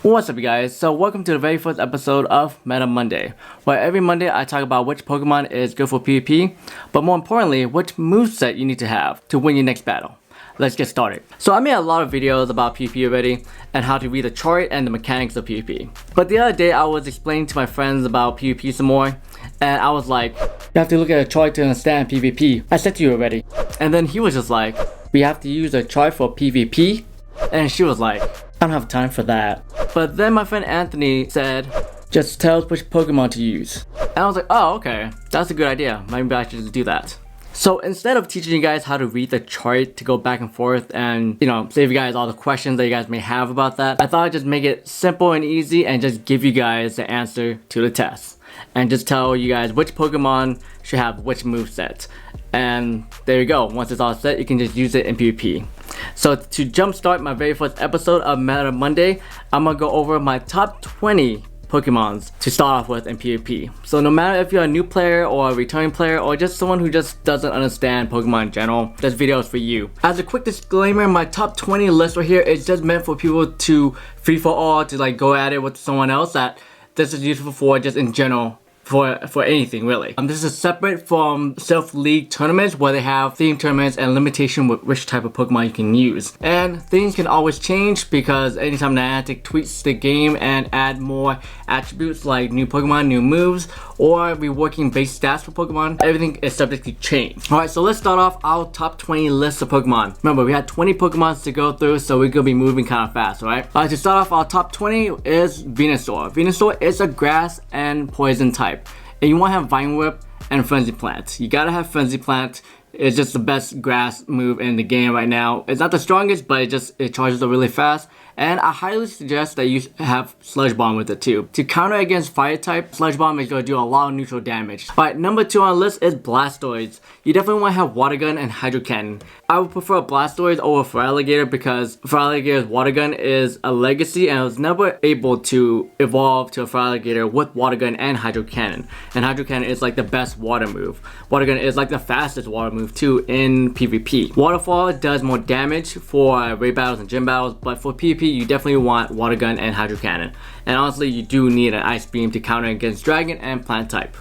What's up you guys, so welcome to the very first episode of Meta Monday, where every Monday I talk about which Pokemon is good for PvP, but more importantly, which moveset you need to have to win your next battle. Let's get started. So I made a lot of videos about PvP already, and how to read the chart and the mechanics of PvP. But the other day I was explaining to my friends about PvP some more, and I was like, you have to look at a chart to understand PvP. I said to you already. And then he was just like, we have to use a chart for PvP? And she was like, I don't have time for that. But then my friend Anthony said, just tell us which Pokemon to use. And I was like, oh okay, that's a good idea. Maybe I should just do that. So instead of teaching you guys how to read the chart to go back and forth and, save you guys all the questions that you guys may have about that, I thought I'd just make it simple and easy and just give you guys the answer to the test. And just tell you guys which Pokemon should have which moveset. And there you go. Once it's all set, you can just use it in PvP. So to jumpstart my very first episode of Meta Monday, I'm gonna go over my top 20 Pokemons to start off with in PvP. So no matter if you're a new player or a returning player or just someone who just doesn't understand Pokemon in general, this video is for you. As a quick disclaimer, my top 20 list right here is just meant for people to free for all, to like go at it with someone else. That this is useful for just in general. For anything really. This is separate from self-league tournaments where they have theme tournaments and limitation with which type of Pokemon you can use. And things can always change because anytime Niantic tweaks the game and add more attributes like new Pokemon, new moves, or reworking base stats for Pokemon, everything is subject to change. Alright, so let's start off our top 20 list of Pokemon. Remember, we had 20 Pokemons to go through, so we're gonna be moving kind of fast, right? Alright, to start off, our top 20 is Venusaur. Venusaur is a grass and poison type. And you want to have Vine Whip and Frenzy Plant. You gotta have Frenzy Plant. It's just the best grass move in the game right now. It's not the strongest, but it charges up really fast. And I highly suggest that you have Sludge Bomb with it too. To counter against Fire type, Sludge Bomb is going to do a lot of neutral damage. Alright, number 2 on the list is Blastoise. You definitely want to have Water Gun and Hydro Cannon. I would prefer Blastoise over Feraligatr because Feraligatr's Water Gun is a legacy and I was never able to evolve to a Feraligatr with Water Gun and Hydro Cannon. And Hydro Cannon is like the best water move. Water Gun is like the fastest water move too in PvP. Waterfall does more damage for raid battles and gym battles, but for PvP you definitely want Water Gun and Hydro Cannon. And honestly, you do need an Ice Beam to counter against Dragon and Plant type.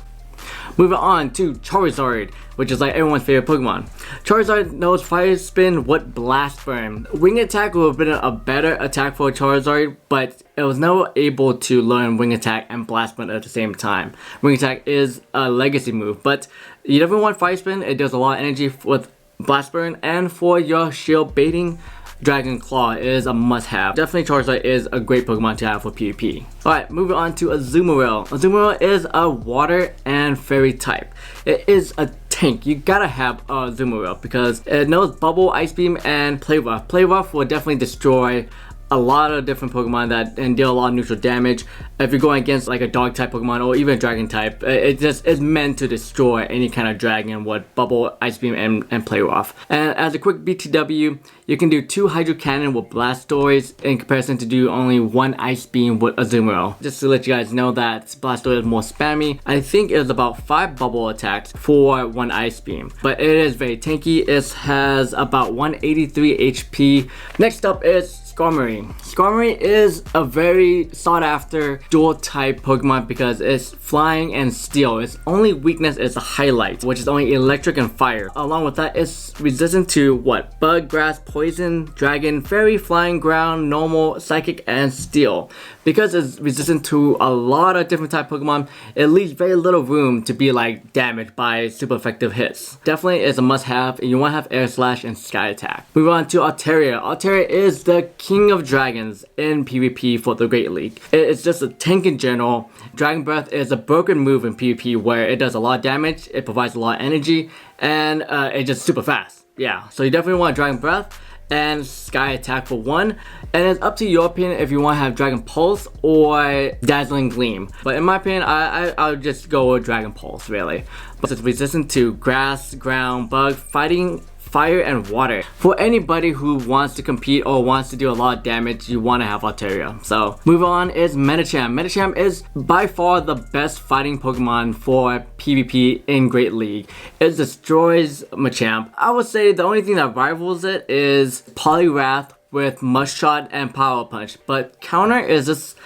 Moving on to Charizard, which is like everyone's favorite Pokemon. Charizard knows Fire Spin with Blast Burn. Wing Attack would have been a better attack for Charizard, but it was never able to learn Wing Attack and Blast Burn at the same time. Wing Attack is a legacy move, but you definitely want Fire Spin. It does a lot of energy with Blast Burn, and for your shield baiting, Dragon Claw is a must-have. Definitely Charizard is a great Pokemon to have for PvP. Alright, moving on to Azumarill. Azumarill is a water and fairy type. It is a tank. You gotta have Azumarill because it knows Bubble, Ice Beam, and Play Rough. Play Rough will definitely destroy a lot of different Pokemon that and deal a lot of neutral damage. If you're going against like a dog type Pokemon or even a dragon type, it just is meant to destroy any kind of dragon with Bubble, Ice Beam, and Play Rough. And as a quick BTW, you can do 2 Hydro Cannon with Blastoise in comparison to do only 1 Ice Beam with Azumarill. Just to let you guys know that Blastoise is more spammy. I think it is about 5 bubble attacks for 1 Ice Beam. But it is very tanky. It has about 183 HP. Next up is Skarmory. Skarmory is a very sought after dual type Pokemon because it's flying and steel. Its only weakness is the highlight, which is only electric and fire. Along with that, it's resistant to what? Bug, grass, poison, dragon, fairy, flying, ground, normal, psychic, and steel. Because it's resistant to a lot of different type Pokemon, it leaves very little room to be like damaged by super effective hits. Definitely is a must have, and you want to have Air Slash and Sky Attack. Move on to Altaria. Altaria is the king of dragons in PvP for the Great League. It's just a tank in general. Dragon Breath is a broken move in PvP where it does a lot of damage, it provides a lot of energy, and it's just super fast. Yeah, so you definitely want Dragon Breath and Sky Attack for 1, and it's up to your opinion if you want to have Dragon Pulse or Dazzling Gleam. But in my opinion, I would just go with Dragon Pulse really. But it's resistant to grass, ground, bug, fighting, fire, and water. For anybody who wants to compete or wants to do a lot of damage, you want to have Altaria. So move on is Medicham. Medicham is by far the best fighting Pokemon for PvP in Great League. It destroys Machamp. I would say the only thing that rivals it is Poliwrath with Must Shot and Power Punch, but Counter is just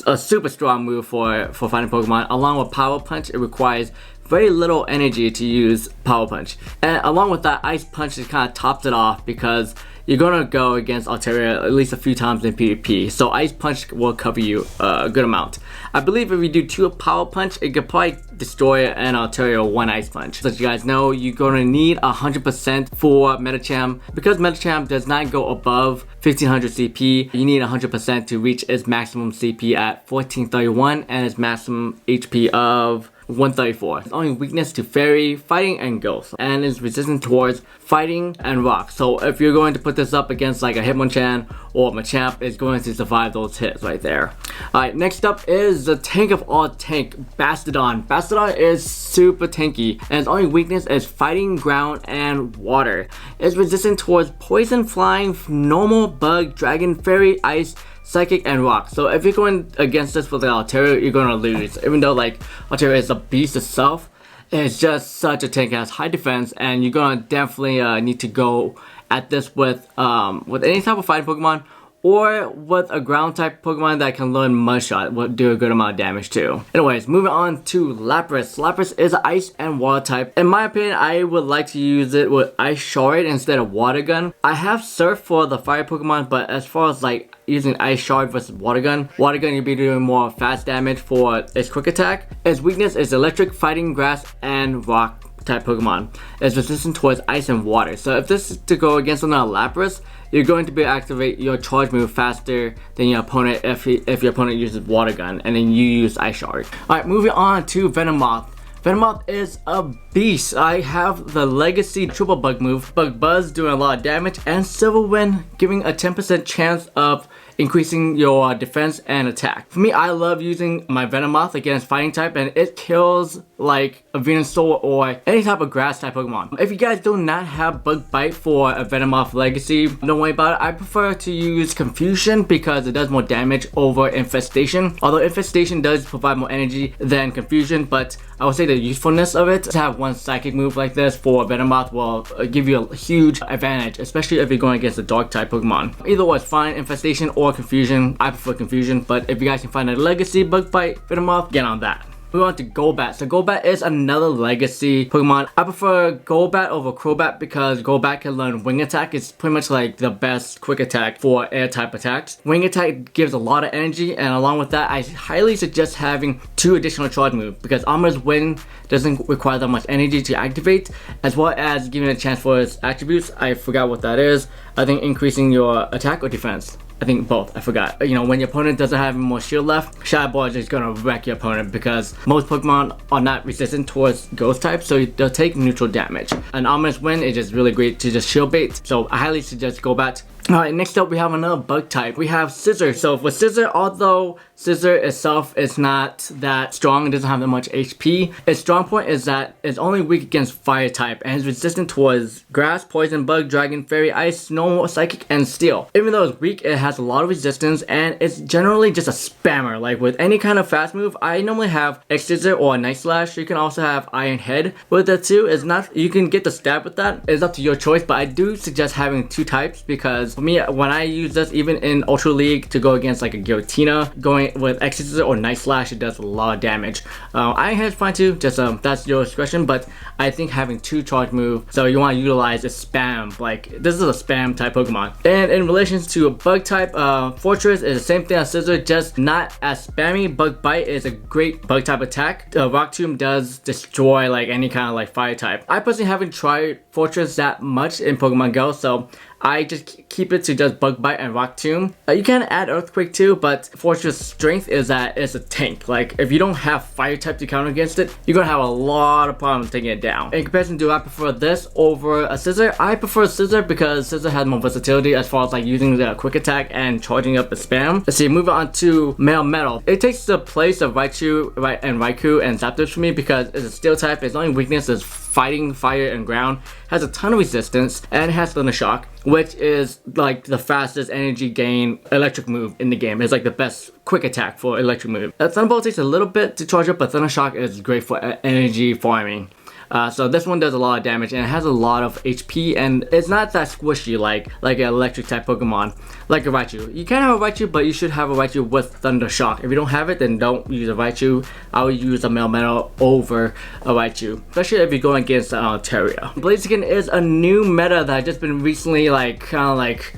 a super strong move for fighting Pokemon. Along with Power Punch, it requires very little energy to use Power Punch. And along with that, Ice Punch just kind of tops it off because you're gonna go against Altaria at least a few times in PvP. So Ice Punch will cover you a good amount. I believe if you do 2 Power Punch, it could probably destroy an Altaria 1 Ice Punch. So as you guys know, you're gonna need 100% for Medicham. Because Medicham does not go above 1500 CP, you need 100% to reach its maximum CP at 1431 and its maximum HP of 134. Its only weakness to Fairy, Fighting, and Ghost, and is resistant towards Fighting and Rock. So if you're going to put this up against like a Hitmonchan or Machamp, it's going to survive those hits right there. Alright, next up is the tank of all tank, Bastodon. Bastodon is super tanky, and its only weakness is Fighting, Ground, and Water. It's resistant towards Poison, Flying, Normal, Bug, Dragon, Fairy, Ice, Psychic, and Rock. So if you're going against this with the Altaria, you're gonna lose. Even though like Altaria is a beast itself, it's just such a tank. It has high defense, and you're gonna definitely need to go at this with any type of fighting Pokemon, or with a ground type Pokemon that can learn Mud Shot, will do a good amount of damage too. Anyways, moving on to Lapras. Lapras is Ice and Water type. In my opinion, I would like to use it with Ice Shard instead of Water Gun. I have Surf for the fire Pokemon, but as far as like using Ice Shard versus Water Gun you'll be doing more fast damage for its quick attack. Its weakness is Electric, Fighting, Grass, and Rock type Pokemon. It's resistant towards Ice and Water. So if this is to go against another Lapras, you're going to be able to activate your charge move faster than your opponent if your opponent uses Water Gun and then you use Ice Shard. Alright, moving on to Venomoth. Venomoth is a beast. I have the Legacy Triple Bug move, Bug Buzz doing a lot of damage, and Silver Wind giving a 10% chance of increasing your defense and attack. For me, I love using my Venomoth against fighting type, and it kills like a Venusaur or any type of grass type Pokemon. If you guys do not have Bug Bite for a Venomoth Legacy, don't worry about it. I prefer to use Confusion because it does more damage over Infestation. Although Infestation does provide more energy than Confusion, but I would say the usefulness of it, to have one psychic move like this for Venomoth will give you a huge advantage, especially if you're going against a dark type Pokemon. Either way, it's fine, Infestation or Confusion. I prefer Confusion, but if you guys can find a Legacy Bug Bite Venomoth, get on that. Move on to Golbat. So Golbat is another Legacy Pokemon. I prefer Golbat over Crobat because Golbat can learn Wing Attack. It's pretty much like the best quick attack for air type attacks. Wing Attack gives a lot of energy, and along with that, I highly suggest having 2 additional charge moves because Armor's Wind doesn't require that much energy to activate, as well as giving a chance for its attributes. I forgot what that is. I think increasing your attack or defense. I think both, I forgot. You know, when your opponent doesn't have more shield left, Shadow Ball is just gonna wreck your opponent because most Pokemon are not resistant towards Ghost type, so they'll take neutral damage. An Ominous Wind is just really great to just shield bait, so I highly suggest Golbat. Alright, next up we have another bug type. We have Scissor. So with Scissor, although Scissor itself is not that strong, it doesn't have that much HP, its strong point is that it's only weak against fire type and is resistant towards grass, poison, bug, dragon, fairy, ice, normal, psychic, and steel. Even though it's weak, it has a lot of resistance and it's generally just a spammer. Like with any kind of fast move, I normally have X Scissor or Night Slash. You can also have Iron Head with that too. It's not, you can get the stab with that. It's up to your choice, but I do suggest having 2 types because for me, when I use this, even in Ultra League, to go against like a Giratina, going with X Scissor or Night Slash, it does a lot of damage. Iron Head's fine too, just that's your discretion, but I think having 2 charge move, so you want to utilize a spam, like this is a spam type Pokemon. And in relation to a bug type, Fortress is the same thing as Scissor, just not as spammy. Bug Bite is a great bug type attack. Rock Tomb does destroy like any kind of like fire type. I personally haven't tried Fortress that much in Pokemon Go, so I just keep it to just Bug Bite and Rock Tomb. You can add Earthquake too, but Fortress strength is that it's a tank. Like if you don't have fire type to counter against it, you're gonna have a lot of problems taking it down. In comparison, do I prefer this over a Scissor? I prefer Scissor because Scissor has more versatility as far as like using the quick attack and charging up the spam. Let's see, moving on to Male Metal. It takes the place of Raichu and Raikou and Zapdos for me because it's a steel type. Its only weakness is Fighting, Fire, and Ground. Has a ton of resistance and has Thunder Shock, which is like the fastest energy gain electric move in the game. It's like the best quick attack for electric move. Thunderbolt takes a little bit to charge up, but Thunder Shock is great for energy farming. So this one does a lot of damage and it has a lot of HP, and it's not that squishy like an electric type Pokemon, like a Raichu. You can have a Raichu, but you should have a Raichu with Thunder Shock. If you don't have it, then don't use a Raichu. I would use a Metal over a Raichu, especially if you're going against Altaria. Blaziken is a new meta that just been recently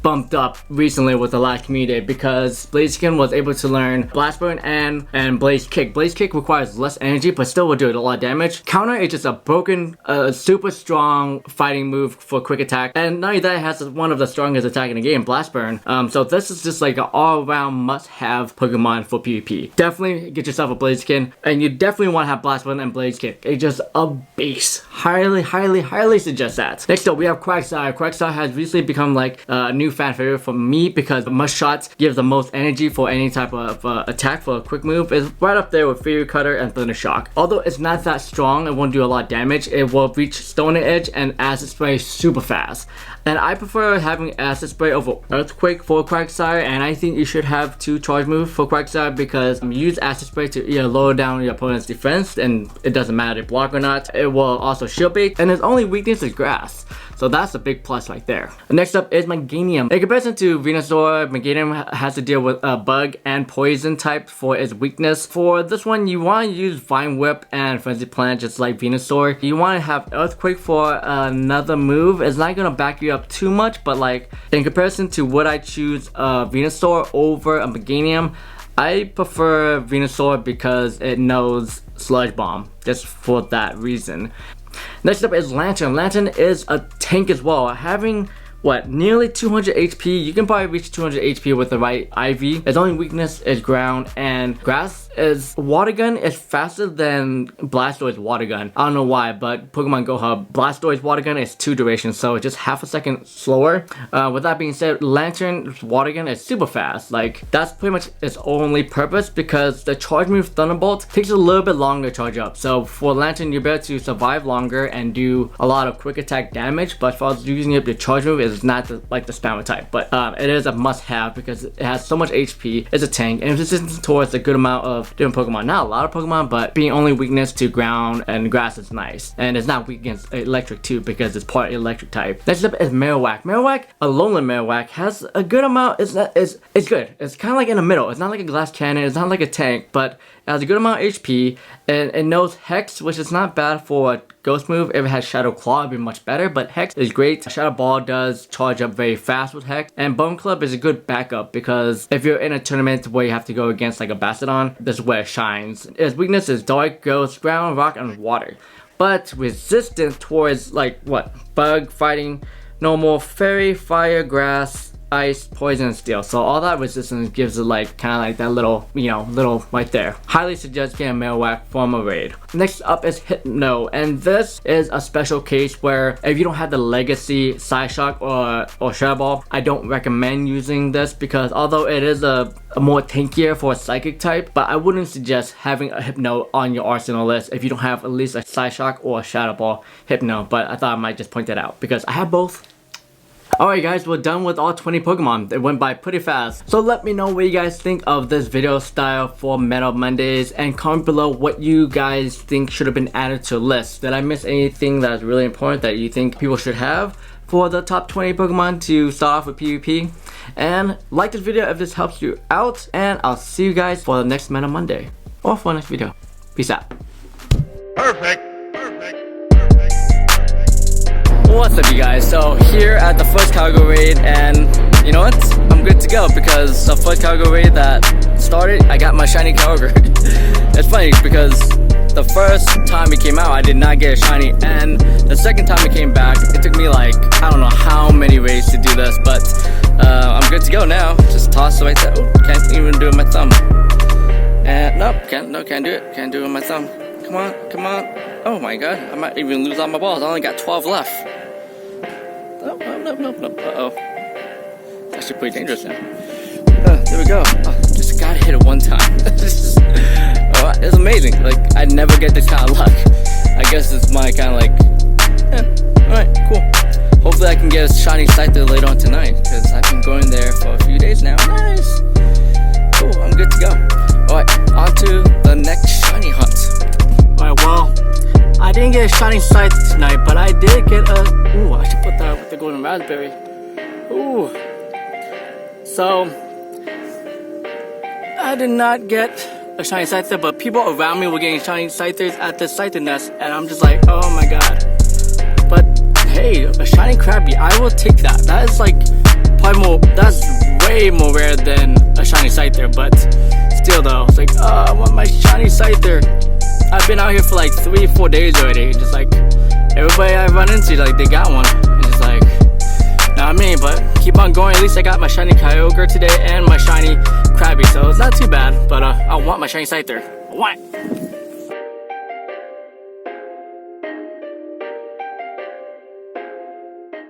bumped up recently with the last community, because Blaziken was able to learn Blast Burn and Blaze Kick. Blaze Kick requires less energy but still will do a lot of damage. Counter is just a broken, super strong fighting move for quick attack, and not only that, it has one of the strongest attack in the game, Blast Burn. So this is just like an all-around must-have Pokemon for PvP. Definitely get yourself a Blaziken, and you definitely want to have Blast Burn and Blaze Kick. It's just a beast. Highly suggest that. Next up, we have Quagsire. Quagsire has recently become like a new fan favorite for me because Mush Shots gives the most energy for any type of attack for a quick move. It's right up there with Fury Cutter and Thunder Shock. Although it's not that strong, it won't do a lot of damage. It will reach Stone Edge and Acid Spray super fast. And I prefer having Acid Spray over Earthquake for Quagsire, and I think you should have 2 charge moves for Quagsire, because you use Acid Spray to either lower down your opponent's defense, and it doesn't matter if block or not. It will also shield bait, and its only weakness is grass. So that's a big plus right there. Next up is Meganium. In comparison to Venusaur, Meganium has to deal with bug and poison type for its weakness. For this one, you want to use Vine Whip and Frenzy Plant just like Venusaur. You want to have Earthquake for another move. It's not going to back you up too much, but like in comparison to would I choose Venusaur over a Meganium, I prefer Venusaur because it knows Sludge Bomb, just for that reason. Next up is Lantern. Lantern is a tank as well. Having nearly 200 HP. You can probably reach 200 HP with the right IV. Its only weakness is ground, and grass is Water Gun is faster than Blastoise Water Gun. I don't know why, but Pokemon Go Hub, Blastoise Water Gun is 2 durations, so it's just half a second slower. With that being said, Lantern's Water Gun is super fast. Like, that's pretty much its only purpose, because the charge move Thunderbolt takes a little bit longer to charge up. So for Lantern, you're better to survive longer and do a lot of quick attack damage, but for using it, the charge move is not like the spammer type. But it is a must-have because it has so much HP. It's a tank, and it's resistant towards a good amount of different Pokemon. Not a lot of Pokemon, but being only weakness to ground and grass is nice. And it's not weak against electric too, because it's part electric type. Next up is Marowak. Marowak, a Alolan Marowak, has a good amount. It's good. It's kind of like in the middle. It's not like a glass cannon. It's not like a tank, but it has a good amount of HP, and it knows Hex, which is not bad for a Ghost move. If it has Shadow Claw, it'd be much better, but Hex is great. Shadow Ball does charge up very fast with Hex, and Bone Club is a good backup, because if you're in a tournament where you have to go against like a Bastiodon, this is where it shines. Its weakness is Dark, Ghost, Ground, Rock, and Water, but resistant towards Bug, Fighting, Normal, Fairy, Fire, Grass, Ice, Poison, and Steel. So all that resistance gives it kind of like that little right there. Highly suggest getting a Marowak from a raid. Next up is Hypno, and this is a special case where if you don't have the Legacy Psyshock or Shadow Ball, I don't recommend using this, because although it is a more tankier for a Psychic type, but I wouldn't suggest having a Hypno on your arsenal list if you don't have at least a Psyshock or a Shadow Ball Hypno. But I thought I might just point that out because I have both. Alright guys, we're done with all 20 Pokemon. It went by pretty fast. So let me know what you guys think of this video style for Meta Mondays, and comment below what you guys think should have been added to a list. Did I miss anything that's really important that you think people should have for the top 20 Pokemon to start off with PvP? And like this video if this helps you out, and I'll see you guys for the next Meta Monday or for the next video. Peace out. Perfect. What's up you guys? So here at the first Kyogre raid, and you know what? I'm good to go because the first Kyogre raid that started, I got my shiny Kyogre. It's funny because the first time it came out, I did not get a shiny, and the second time it came back, it took me like, I don't know how many raids to do this, but I'm good to go now. Just toss it right there. Oh, can't even do it with my thumb. And nope, can't do it. Can't do it with my thumb. Come on. Oh my god, I might even lose all my balls. I only got 12 left. Nope. Uh-oh. It's actually pretty dangerous now. There we go. Oh, just gotta hit it one time. It's amazing. Like, I never get this kind of luck. I guess it's my kind of like, alright, cool. Hopefully I can get a shiny Scyther later on tonight, because I've been going there for a few days now. Nice. Cool, I'm good to go. Alright, on to the next shiny hunt. Alright, well, I didn't didn't get a shiny scythe tonight, but I did get a... Ooh, I should put that with the golden raspberry. Ooh. So, I did not get a shiny scyther, but people around me were getting shiny scythers at the scyther nest, and I'm just like, oh my god. But hey, a shiny Krabby, I will take that. That is like probably more, that's way more rare than a shiny scyther, but still though, it's like, oh, I want my shiny scyther. I've been out here for like 3-4 days already, just like everybody I run into, like they got one. And just like, not me, but keep on going. At least I got my shiny Kyogre today and my shiny Krabby, so it's not too bad. But I want my shiny scyther. I want it.